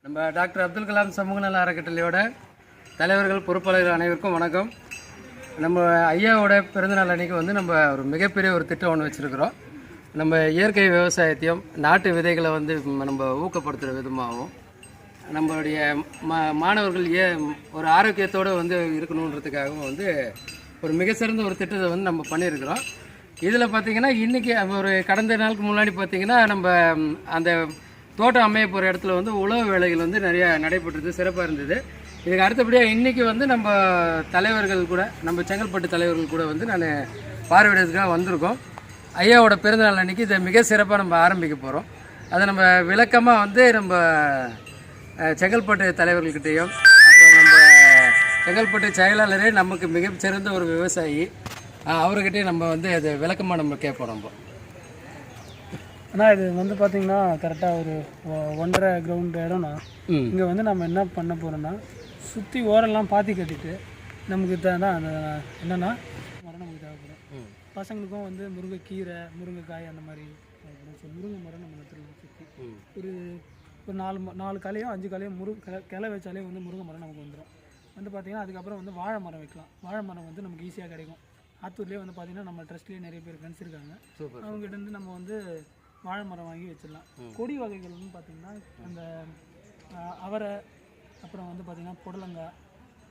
நம்ம டாக்டர் அப்துல் கலாம் சமூக நல அறக்கட்டளையோட தலைவர்கள் பொறுப்பாளர்கள் அனைவருக்கும் வணக்கம். நம்ம ஐயாவோட பிறந்தநாள் அன்றைக்கி வந்து நம்ம ஒரு மிகப்பெரிய ஒரு திட்டம் ஒன்று வச்சுருக்கிறோம். நம்ம இயற்கை விவசாயத்தையும் நாட்டு விதைகளை வந்து நம்ம ஊக்கப்படுத்துகிற விதமாகவும் நம்மளுடைய மாணவர்கள் ஒரு ஆரோக்கியத்தோடு வந்து இருக்கணுன்றதுக்காகவும் வந்து ஒரு மிக சிறந்த ஒரு திட்டத்தை வந்து நம்ம பண்ணியிருக்கிறோம். இதில் பார்த்திங்கன்னா இன்றைக்கி ஒரு கடந்த நாளுக்கு முன்னாடி பார்த்திங்கன்னா நம்ம அந்த தோட்டம் அமைய போகிற இடத்துல வந்து உழவு வேலைகள் வந்து நிறையா நடைபெற்றது, சிறப்பாக இருந்தது. இதுக்கு அடுத்தபடியாக இன்றைக்கி வந்து நம்ம தலைவர்கள் கூட, நம்ம செங்கல்பட்டு தலைவர்கள் கூட வந்து நான் பார்வையிடறதுக்காக வந்திருக்கோம். ஐயாவோட பிறந்தநாள் அன்றைக்கி இதை மிக சிறப்பாக நம்ம ஆரம்பிக்க போகிறோம். அதை நம்ம விளக்கமாக வந்து நம்ம செங்கல்பட்டு தலைவர்கள்கிட்டையும், அப்புறம் நம்ம செங்கல்பட்டு செயலாளரே நமக்கு மிக சிறந்த ஒரு விவசாயி, அவர்கிட்டே நம்ம வந்து அதை விளக்கமாக நம்ம கேட்போம். நம்ம ஆனால் இது வந்து பார்த்திங்கன்னா கரெக்டாக ஒரு 1.5 கிரவுண்ட் இடம்னா இங்கே வந்து நம்ம என்ன பண்ண போகிறோன்னா, சுற்றி ஓரெல்லாம் பாத்தி கட்டிட்டு நமக்கு தான் அந்த என்னென்னா மரம் நமக்கு தேவைப்படும். பசங்களுக்கும் வந்து முருங்கைக்கீரை, முருங்கைக்காய் அந்த மாதிரி முருங்கை மரம் நம்ம நட்டுருவோம். சுற்றி ஒரு 4 கலையோ 5 கலையோ கிளை வச்சாலே வந்து முருங்கை மரம் நமக்கு வந்துடும். வந்து பார்த்திங்கன்னா அதுக்கப்புறம் வந்து வாழை மரம் வைக்கலாம். வாழை மரம் வந்து நமக்கு ஈஸியாக கிடைக்கும். ஆத்தூர்லேயே வந்து பார்த்திங்கன்னா நம்ம ட்ரஸ்ட்லேயே நிறைய பேர் ஃப்ரெண்ட்ஸ் இருக்காங்க. அவங்ககிட்ட நம்ம வந்து வாழை மரம் வாங்கி வச்சிடலாம். கொடி வகைகள்னு பார்த்திங்கன்னா அந்த அவரை, அப்புறம் வந்து பார்த்திங்கன்னா புடலங்காய்,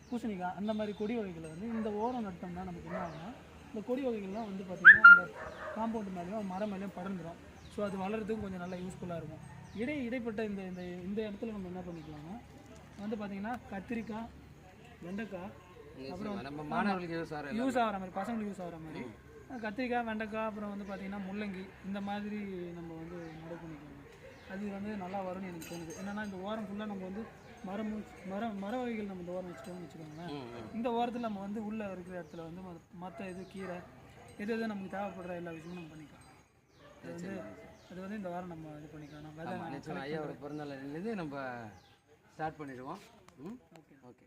பூசணிக்காய், அந்த மாதிரி கொடி வகைகளை வந்து இந்த ஓரம் நட்டோம்னா நமக்கு என்ன ஆகும்னா, இந்த கொடி வகைகள்லாம் வந்து பார்த்திங்கன்னா அந்த காம்பவுண்ட் மேலேயும் மரம் மேலேயும் படர்ந்துடும். ஸோ அது வளர்கிறதுக்கும் கொஞ்சம் நல்லா யூஸ்ஃபுல்லாக இருக்கும். இடைப்பட்ட இந்த இடத்துல நம்ம என்ன பண்ணிக்கலாம்னா வந்து பார்த்திங்கன்னா கத்திரிக்காய், வெண்டைக்காய், அப்புறம் நம்ம மாணவர்களுக்கு யூஸ் ஆகிற மாதிரி, பசங்களுக்கு யூஸ் ஆகிற மாதிரி கத்திரிக்காய், வெண்டைக்காய், அப்புறம் வந்து பார்த்திங்கன்னா முள்ளங்கி, இந்த மாதிரி நம்ம வந்து நடவு பண்ணிக்கலாம். அது வந்து நல்லா வரும்னு எனக்கு தோணுது. என்னென்னா இந்த ஓரம் ஃபுல்லாக நம்ம வந்து மர வகைகள் நம்ம இந்த ஓரம் வச்சுட்டோம்னு வச்சுக்கோங்களேன். இந்த ஓரத்தில் நம்ம வந்து உள்ளே இருக்கிற இடத்துல வந்து மற்ற கீரை எது நமக்கு தேவைப்படுற எல்லா விஷயமும் நம்ம பண்ணிக்கலாம். அது வந்து இந்த வாரம் நம்ம இது பண்ணிக்கலாம். நம்ம ஐயாவோட பிறந்தநாள்லேருந்து நம்ம ஸ்டார்ட் பண்ணிடுவோம். ஓகே.